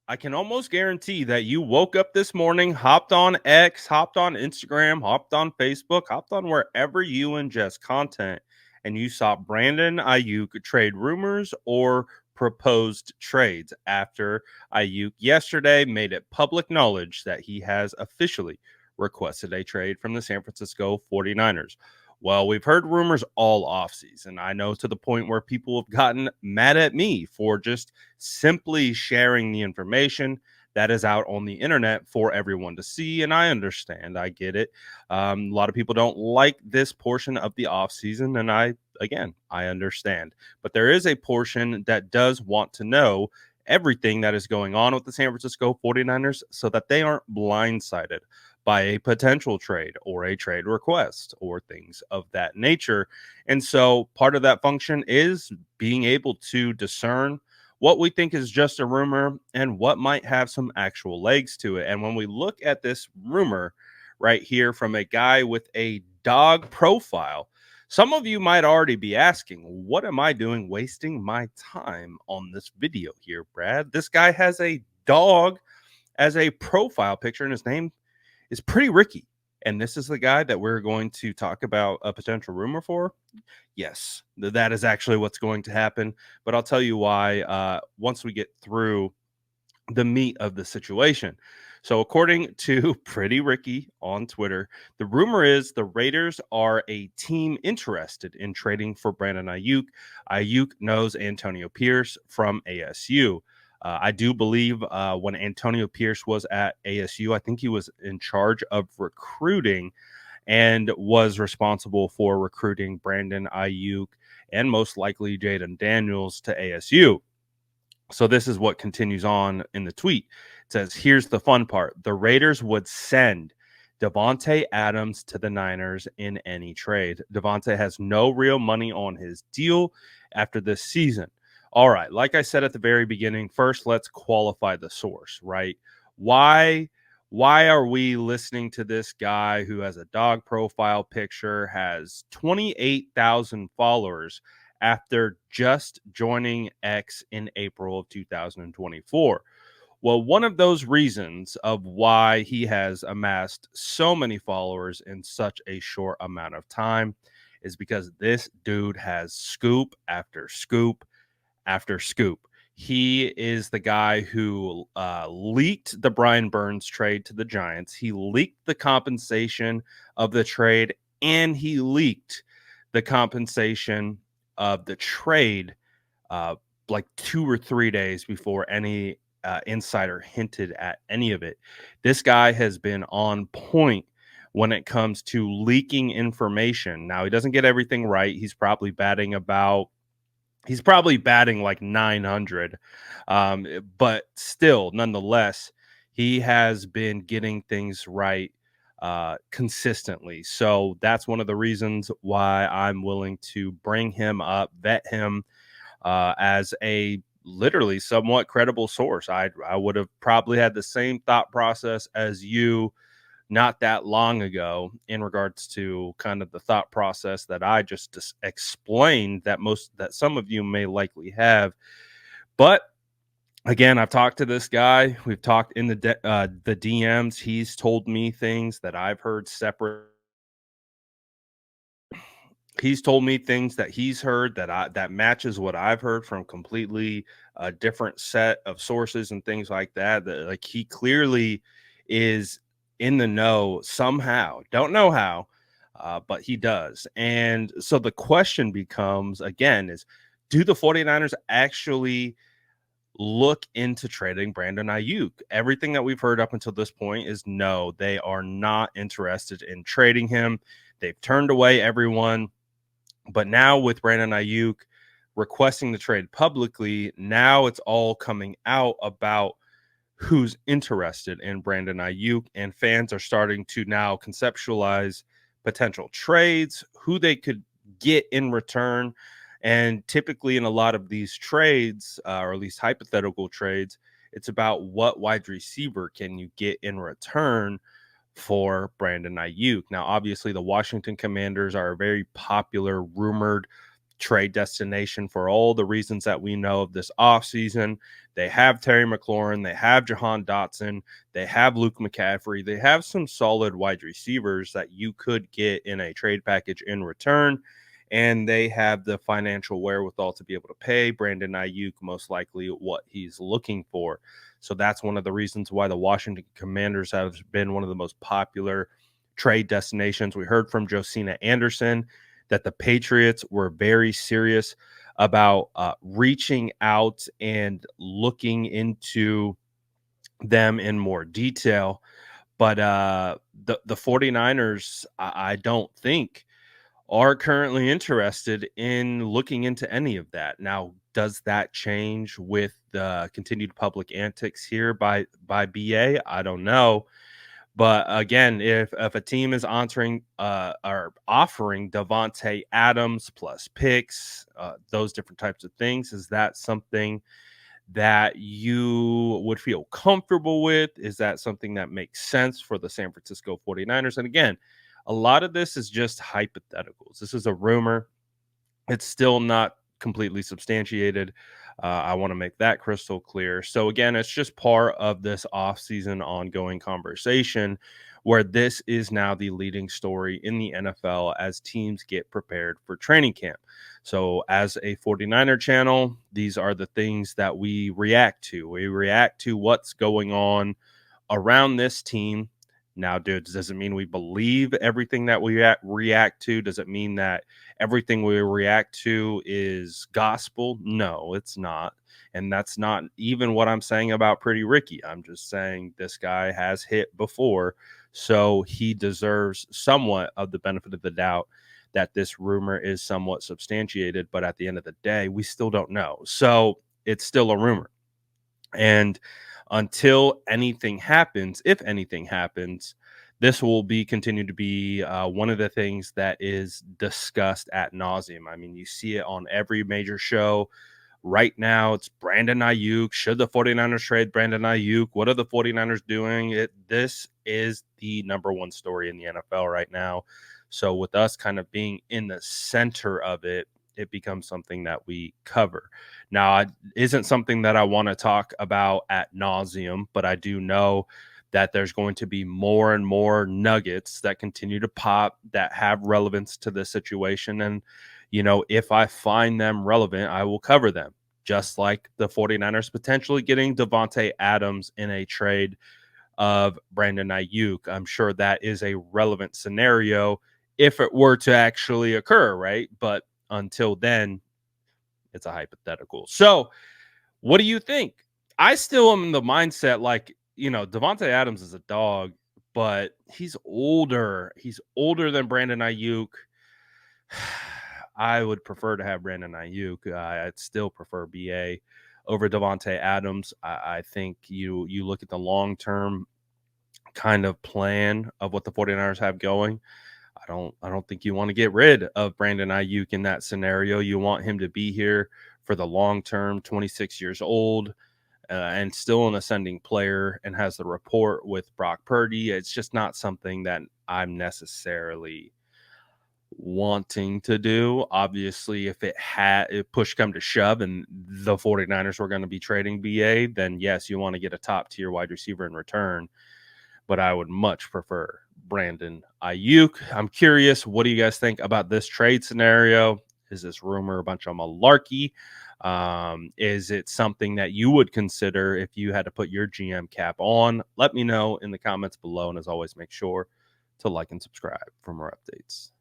I can almost guarantee that you woke up this morning, hopped on X, hopped on Instagram, hopped on Facebook, hopped on wherever you ingest content, and you saw Brandon Aiyuk trade rumors or proposed trades after Aiyuk yesterday made it public knowledge that he has officially requested a trade from the San Francisco 49ers. Well, we've heard rumors all offseason. I know, to the point where people have gotten mad at me for just simply sharing the information that is out on the internet for everyone to see. And I understand, I get it. A lot of people don't like this portion of the offseason. And I understand. But there is a portion that does want to know everything that is going on with the San Francisco 49ers so that they aren't blindsided by a potential trade or a trade request or things of that nature. And so part of that function is being able to discern what we think is just a rumor and what might have some actual legs to it. And when we look at this rumor right here from a guy with a dog profile, some of you might already be asking, what am I doing wasting my time on this video here, Brad? This guy has a dog as a profile picture, and his name is Pretty Ricky. And this is the guy that we're going to talk about a potential rumor for. Yes, that is actually what's going to happen. But I'll tell you why once we get through the meat of the situation. So, according to Pretty Ricky on Twitter, the rumor is the Raiders are a team interested in trading for Brandon Aiyuk. Aiyuk knows Antonio Pierce from ASU. I do believe when Antonio Pierce was at ASU, I think he was in charge of recruiting and was responsible for recruiting Brandon Aiyuk and most likely Jaden Daniels to ASU. So this is what continues on in the tweet. It says, here's the fun part. The Raiders would send Davante Adams to the Niners in any trade. Davante has no real money on his deal after this season. All right, like I said at the very beginning, first let's qualify the source, right? Why are we listening to this guy who has a dog profile picture, has 28,000 followers after just joining X in April of 2024? Well, one of those reasons of why he has amassed so many followers in such a short amount of time is because this dude has scoop after scoop after scoop. He is the guy who leaked the Brian Burns trade to the Giants. He leaked the compensation of the trade, and he leaked the compensation of the trade like 2 or 3 days before any insider hinted at any of it. This guy has been on point when it comes to leaking information. Now, he doesn't get everything right. He's probably batting like 900. But still, nonetheless, he has been getting things right consistently. So that's one of the reasons why I'm willing to bring him up, vet him as a literally somewhat credible source. I would have probably had the same thought process as you not that long ago in regards to kind of the thought process that I just explained that some of you may likely have. But again, I've talked to this guy. We've talked in the DMs. He's told me things that I've heard separate. He's told me things that he's heard that matches what I've heard from completely a different set of sources and things like that. That like he clearly is in the know somehow. Don't know how, but he does. And so the question becomes again is, do the 49ers actually look into trading Brandon Aiyuk? Everything that we've heard up until this point is no, they are not interested in trading him. They've turned away everyone. But now with Brandon Aiyuk requesting the trade publicly, now it's all coming out about who's interested in Brandon Aiyuk, and fans are starting to now conceptualize potential trades, who they could get in return. And typically in a lot of these trades, or at least hypothetical trades, it's about what wide receiver can you get in return for Brandon Aiyuk. Now, obviously, the Washington Commanders are a very popular, rumored trade destination for all the reasons that we know of this offseason. They have Terry McLaurin, they have Jahan Dotson, they have Luke McCaffrey, they have some solid wide receivers that you could get in a trade package in return. And they have the financial wherewithal to be able to pay Brandon Aiyuk most likely what he's looking for. So that's one of the reasons why the Washington Commanders have been one of the most popular trade destinations. We heard from Josina Anderson that the Patriots were very serious about reaching out and looking into them in more detail. But the 49ers, I don't think are currently interested in looking into any of that. Now, does that change with the continued public antics here by BA? I don't know. But again, if a team is answering or offering Davante Adams plus picks, those different types of things, is that something that you would feel comfortable with? Is that something that makes sense for the San Francisco 49ers? And again, a lot of this is just hypotheticals. This is a rumor. It's still not completely substantiated. I want to make that crystal clear. So again, it's just part of this off-season ongoing conversation where this is now the leading story in the NFL as teams get prepared for training camp. So as a 49er channel, these are the things that we react to. We react to what's going on around this team. Now, dudes, does it mean we believe everything that we react to? Does it mean that everything we react to is gospel? No, it's not. And that's not even what I'm saying about Pretty Ricky. I'm just saying this guy has hit before, so he deserves somewhat of the benefit of the doubt that this rumor is somewhat substantiated. But at the end of the day, we still don't know. So it's still a rumor. And until anything happens, if anything happens, this will be continue to be one of the things that is discussed at nauseum. I mean, you see it on every major show. Right now, it's Brandon Aiyuk. Should the 49ers trade Brandon Aiyuk? What are the 49ers doing? This is the number one story in the NFL right now. So with us kind of being in the center of it, it becomes something that we cover. Now, it isn't something that I want to talk about at nauseum, but I do know that there's going to be more and more nuggets that continue to pop that have relevance to this situation. And, if I find them relevant, I will cover them. Just like the 49ers potentially getting Davante Adams in a trade of Brandon Aiyuk. I'm sure that is a relevant scenario if it were to actually occur, right? But until then, it's a hypothetical. So, what do you think? I still am in the mindset like, Davante Adams is a dog, but he's older. He's older than Brandon Aiyuk. I would prefer to have Brandon Aiyuk. I'd still prefer BA over Davante Adams. I think you look at the long-term kind of plan of what the 49ers have going. I don't think you want to get rid of Brandon Aiyuk in that scenario. You want him to be here for the long term, 26 years old, and still an ascending player and has the rapport with Brock Purdy. It's just not something that I'm necessarily wanting to do. Obviously, if push come to shove and the 49ers were going to be trading BA, then yes, you want to get a top tier wide receiver in return. But I would much prefer Brandon Aiyuk. I'm curious, what do you guys think about this trade scenario? Is this rumor a bunch of malarkey? Is it something that you would consider if you had to put your GM cap on? Let me know in the comments below. And as always, make sure to like and subscribe for more updates.